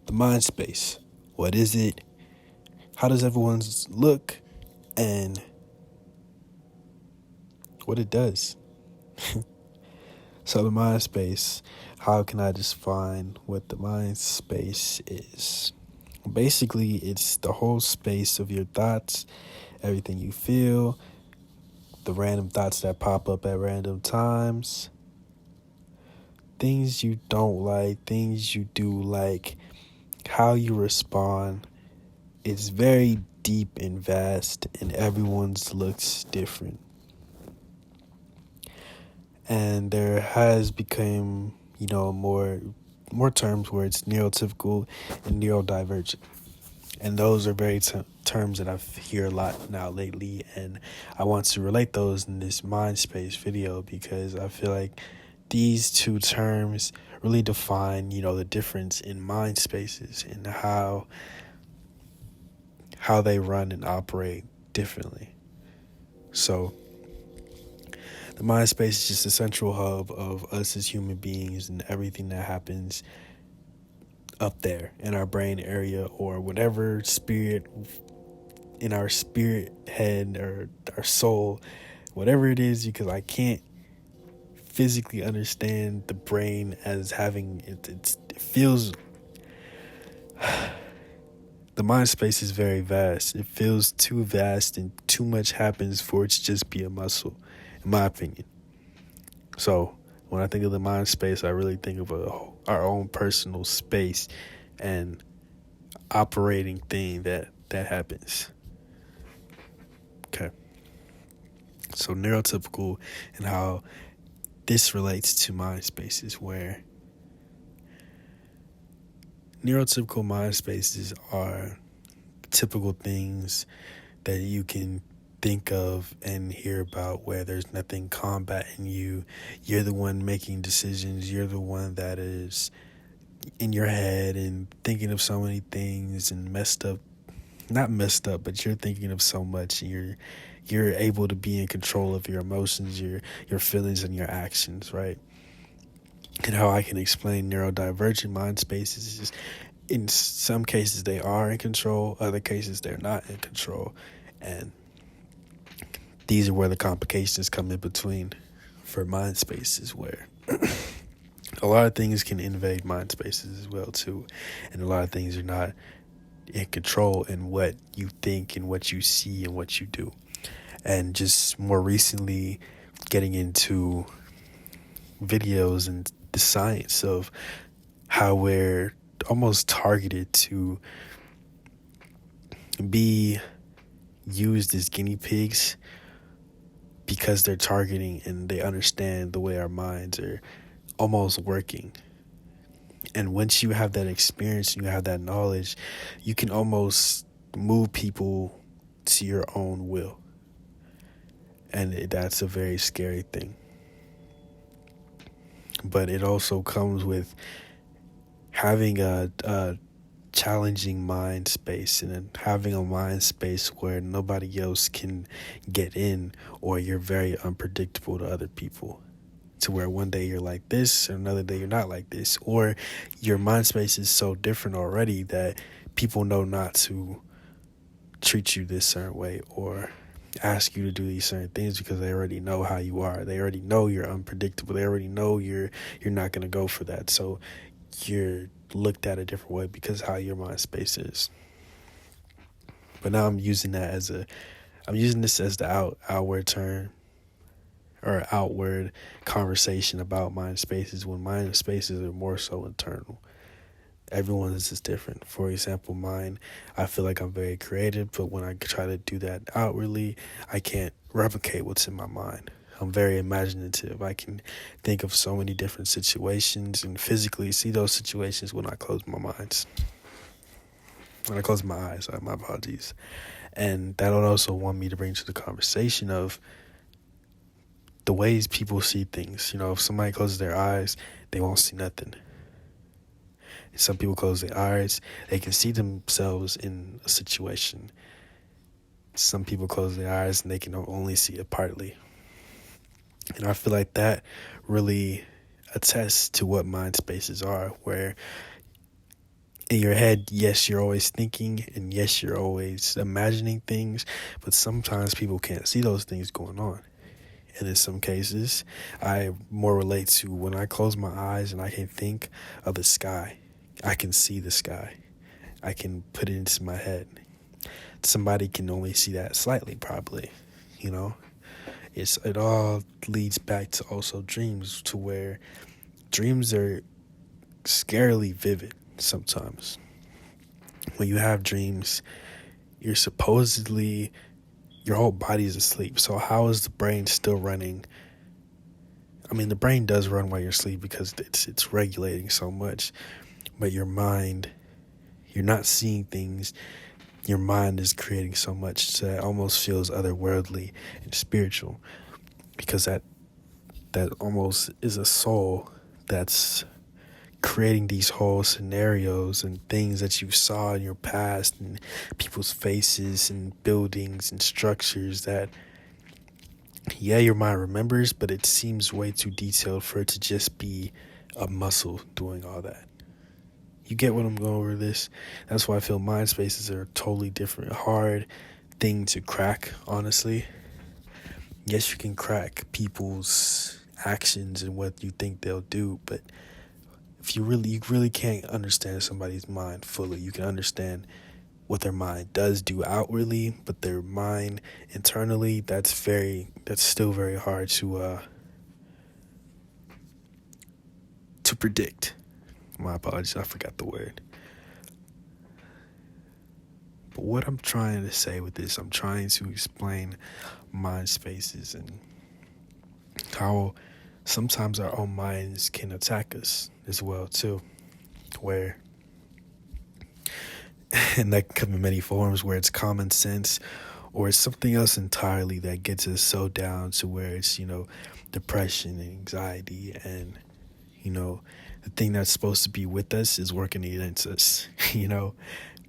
The mind space. What is it? How does everyone's look? And what it does. So the mind space, how can I define what the mind space is? Basically, it's the whole space of your thoughts, everything you feel, the random thoughts that pop up at random times, things you don't like, things you do like, how you respond. It's very deep and vast, and everyone's looks different. And there has become, more terms where it's neurotypical and neurodivergent. And those are very terms that I hear a lot now lately. And I want to relate those in this mind space video because I feel like these two terms really define, the difference in mind spaces and how they run and operate differently. So the mind space is just a central hub of us as human beings and everything that happens up there in our brain area or whatever spirit in our spirit head or our soul, whatever it is, because I can't physically understand the brain as having it feels the mind space is very vast. It feels too vast and too much happens for it to just be a muscle, in my opinion. So when I think of the mind space, I really think of our own personal space and operating thing that happens. Okay. So neurotypical and how this relates to mind spaces, where neurotypical mind spaces are typical things that you can think of and hear about where there's nothing combating you. You're the one making decisions. You're the one that is in your head and thinking of so many things and not messed up, but you're thinking of so much, and you're able to be in control of your emotions, your feelings, and your actions, right? And how I can explain neurodivergent mind spaces is just, in some cases they are in control, other cases they're not in control, and these are where the complications come in between for mind spaces, where a lot of things can invade mind spaces as well too, and a lot of things are not in control in what you think and what you see and what you do. And just more recently getting into videos and the science of how we're almost targeted to be used as guinea pigs because they're targeting and they understand the way our minds are almost working. And once you have that experience and you have that knowledge, you can almost move people to your own will. And that's a very scary thing. But it also comes with having a challenging mind space and having a mind space where nobody else can get in, or you're very unpredictable to other people, to where one day you're like this and another day you're not like this, or your mind space is so different already that people know not to treat you this certain way or ask you to do these certain things because they already know how you are. They already know you're unpredictable. They already know you're not going to go for that. So you're looked at a different way because how your mind space is. But now I'm using this as the outward term or outward conversation about mind spaces, when mind spaces are more so internal. Everyone's is different. For example, mine, I feel like I'm very creative, but when I try to do that outwardly, I can't replicate what's in my mind. I'm very imaginative. I can think of so many different situations and physically see those situations when I close my eyes. My apologies. And that would also want me to bring to the conversation of the ways people see things. If somebody closes their eyes, they won't see nothing. Some people close their eyes, they can see themselves in a situation. Some people close their eyes and they can only see it partly. And I feel like that really attests to what mind spaces are, where in your head, yes, you're always thinking, and yes, you're always imagining things, but sometimes people can't see those things going on. And in some cases, I more relate to when I close my eyes and I can think of the sky. I can see the sky. I can put it into my head. Somebody can only see that slightly, probably. You know, it all leads back to also dreams, to where dreams are scarily vivid sometimes. When you have dreams, you're supposedly your whole body is asleep. So how is the brain still running? I mean, the brain does run while you're asleep because it's regulating so much, but your mind, you're not seeing things. Your mind is creating so much that it almost feels otherworldly and spiritual, because that almost is a soul that's creating these whole scenarios and things that you saw in your past and people's faces and buildings and structures that, yeah, your mind remembers, but it seems way too detailed for it to just be a muscle doing all that. You get what I'm going over this? That's why I feel mind spaces are a totally different, hard thing to crack, honestly. Yes, you can crack people's actions and what you think they'll do, but if you really can't understand somebody's mind fully. You can understand what their mind does do outwardly, but their mind internally, that's still very hard to predict. My apologies, I forgot the word. But what I'm trying to say with this, I'm trying to explain mind spaces and how sometimes our own minds can attack us as well too, where and that can come in many forms, where it's common sense or it's something else entirely that gets us so down to where it's, depression and anxiety, and the thing that's supposed to be with us is working against us. And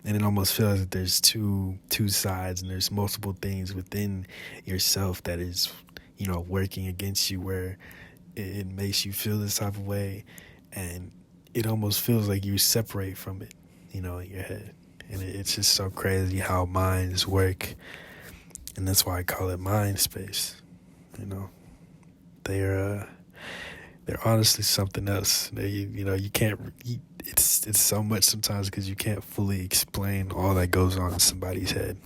it almost feels that there's two sides, and there's multiple things within yourself that is working against you, where it makes you feel this type of way, and it almost feels like you separate from it, in your head. And it's just so crazy how minds work, and that's why I call it mind space. They're honestly something else. You can't. It's so much sometimes because you can't fully explain all that goes on in somebody's head.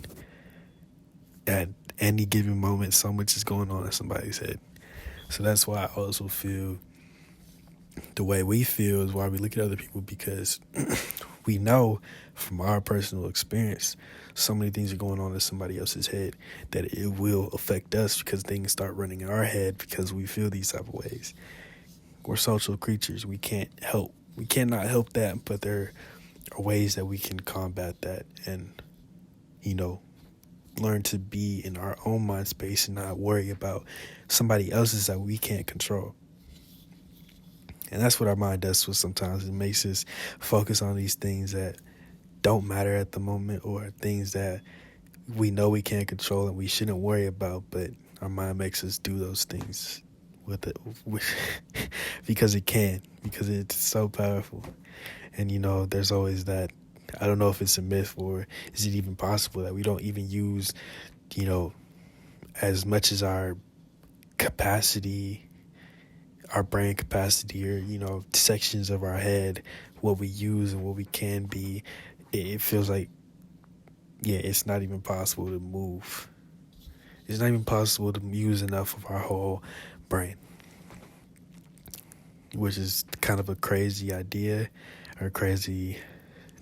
At any given moment, so much is going on in somebody's head. So that's why I also feel the way we feel is why we look at other people, because we know from our personal experience so many things are going on in somebody else's head that it will affect us, because things start running in our head because we feel these type of ways. We're social creatures. We cannot help that, but there are ways that we can combat that and, learn to be in our own mind space and not worry about somebody else's that we can't control. And that's what our mind does to us sometimes. It makes us focus on these things that don't matter at the moment, or things that we know we can't control and we shouldn't worry about, but our mind makes us do those things with it because it's so powerful. And there's always that, I don't know if it's a myth or is it even possible that we don't even use as much as our capacity, our brain capacity, or sections of our head, what we use and what we can be. It feels like, it's not even possible to move. It's not even possible to use enough of our whole brain, which is kind of a crazy idea or crazy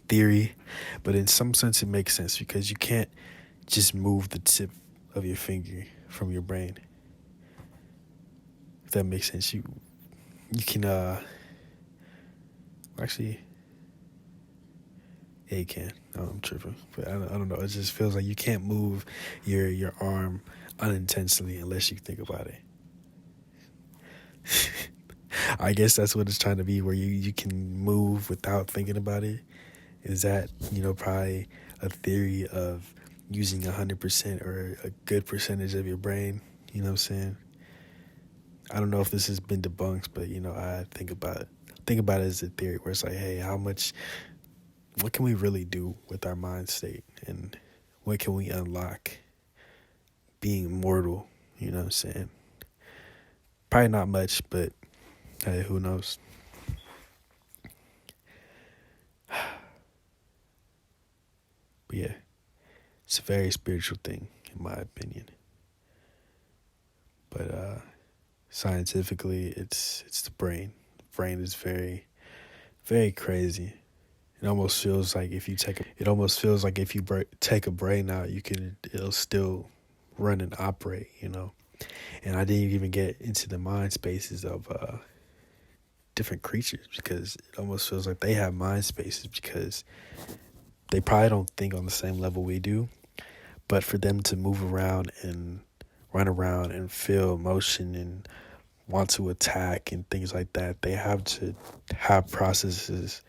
theory, but in some sense it makes sense, because you can't just move the tip of your finger from your brain. If that makes sense, you can actually, yeah, you can. No, I'm tripping, but I don't know. It just feels like you can't move your arm unintentionally unless you think about it. I guess that's what it's trying to be, where you can move without thinking about it. Is that, probably a theory of using 100% or a good percentage of your brain? You know what I'm saying? I don't know if this has been debunked, but, I think about it as a theory where it's like, hey, how much what can we really do with our mind state, and what can we unlock being immortal? You know what I'm saying? Probably not much, but hey, who knows? But yeah, it's a very spiritual thing, in my opinion. But scientifically, it's the brain. The brain is very, very crazy. It almost feels like if you take a brain out, it'll still run and operate, you know. And I didn't even get into the mind spaces of different creatures, because it almost feels like they have mind spaces because they probably don't think on the same level we do. But for them to move around and run around and feel emotion and want to attack and things like that, they have to have processes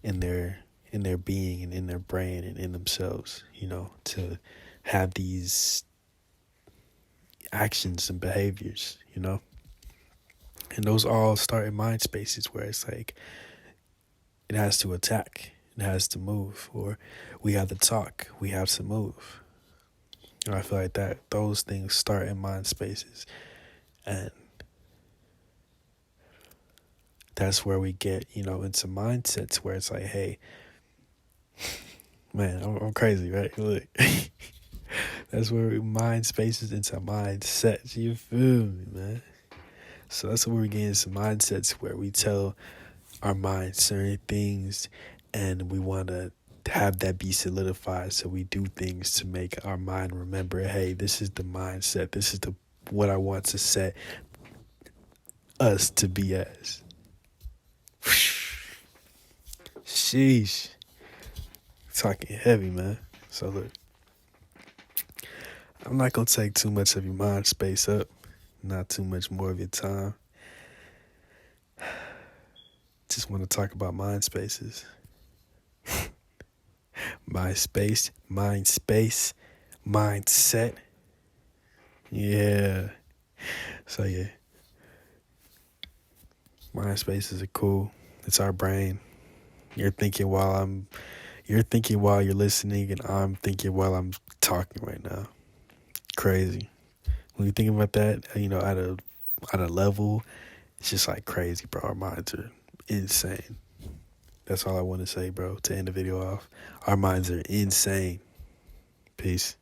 in their being and in their brain and in themselves, you know, to have these actions and behaviors, you know. And those all start in mind spaces where it's like it has to attack, it has to move, or we have to talk, we have to move. And I feel like that those things start in mind spaces, and that's where we get, you know, into mindsets where it's like, hey, man, I'm crazy, right? Look, that's where mind spaces into mindsets. You feel me, man? So that's where we get into mindsets where we tell our mind certain things, and we want to have that be solidified. So we do things to make our mind remember, hey, this is the mindset. This is what I want to set us to be as. Sheesh. Talking heavy, man. So look, I'm not going to take too much of your mind space up. Not too much more of your time. Just want to talk about mind spaces. Mind space, mindset. Yeah. So yeah. Mind spaces are cool. It's our brain. You're thinking while you're listening, and I'm thinking while I'm talking right now. Crazy. When you think about that, you know, at a level, it's just like crazy, bro. Our minds are insane. That's all I want to say, bro, to end the video off. Our minds are insane. Peace.